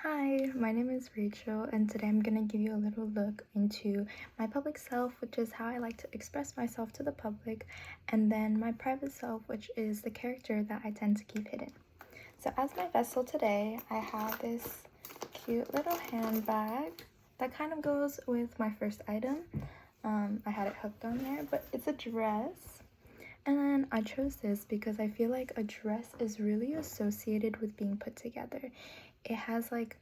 Hi, my name is Rachel, and today I'm going to give you a little look into my public self, which is how I like to express myself to the public, and then my private self, which is the character that I tend to keep hidden. So as my vessel today, I have this cute little handbag that kind of goes with my first item. I had it hooked on there, but it's a dress. And then I chose this because I feel like a dress is really associated with being put together. It has like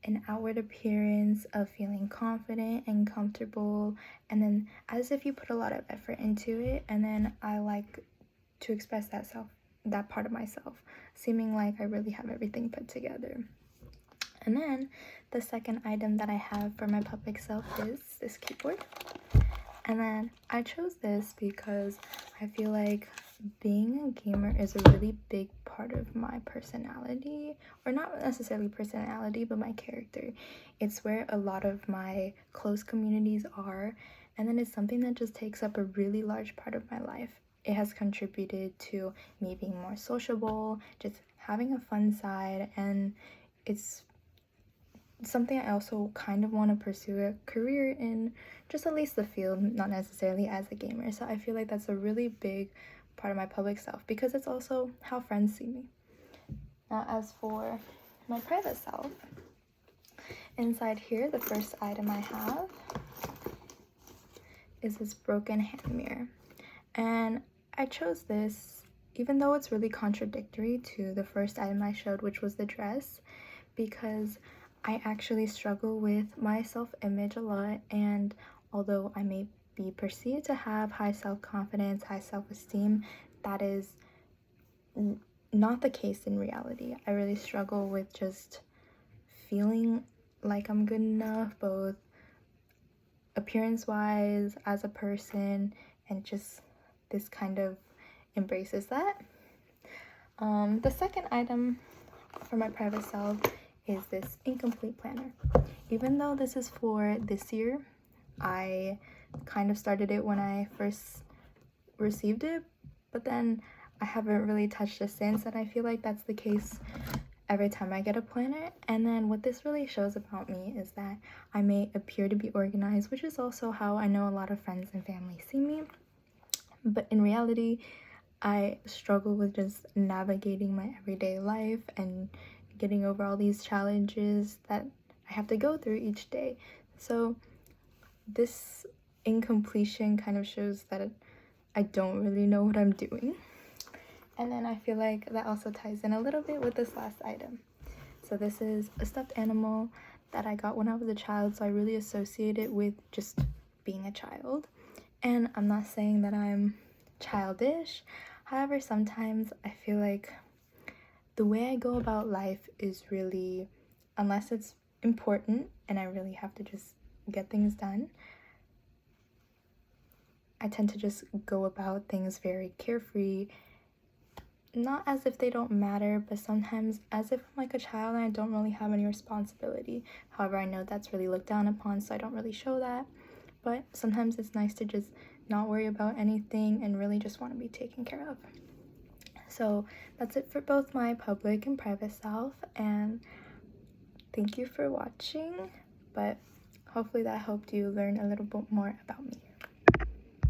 an outward appearance of feeling confident and comfortable, and then as if you put a lot of effort into it, and then I like to express that part of myself, seeming like I really have everything put together. And then the second item that I have for my public self is this keyboard. And then I chose this because I feel like being a gamer is a really big part of my personality, or not necessarily personality, but my character. It's where a lot of my close communities are, and then it's something that just takes up a really large part of my life. It has contributed to me being more sociable, just having a fun side, and it's something I also kind of want to pursue a career in, just at least the field, not necessarily as a gamer. So I feel like that's a really big part of my public self because it's also how friends see me. Now, as for my private self, inside here, the first item I have is this broken hand mirror. And I chose this even though it's really contradictory to the first item I showed, which was the dress, because I actually struggle with my self-image a lot, and although I may be perceived to have high self-confidence, high self-esteem, that is not the case in reality. I really struggle with just feeling like I'm good enough, both appearance-wise, as a person, and just this kind of embraces that. The second item for my private self is this incomplete planner. Even though this is for this year, I kind of started it when I first received it, but then I haven't really touched it since, and I feel like that's the case every time I get a planner. And then what this really shows about me is that I may appear to be organized, which is also how I know a lot of friends and family see me, but in reality I struggle with just navigating my everyday life and getting over all these challenges that I have to go through each day. So this incompletion kind of shows that I don't really know what I'm doing. And then I feel like that also ties in a little bit with this last item. So this is a stuffed animal that I got when I was a child, so I really associate it with just being a child. And I'm not saying that I'm childish. However, sometimes I feel like the way I go about life is really, unless it's important and I really have to just get things done, I tend to just go about things very carefree, not as if they don't matter, but sometimes as if I'm like a child and I don't really have any responsibility. However, I know that's really looked down upon, so I don't really show that. But sometimes it's nice to just not worry about anything and really just want to be taken care of. So that's it for both my public and private self, and thank you for watching, but hopefully that helped you learn a little bit more about me.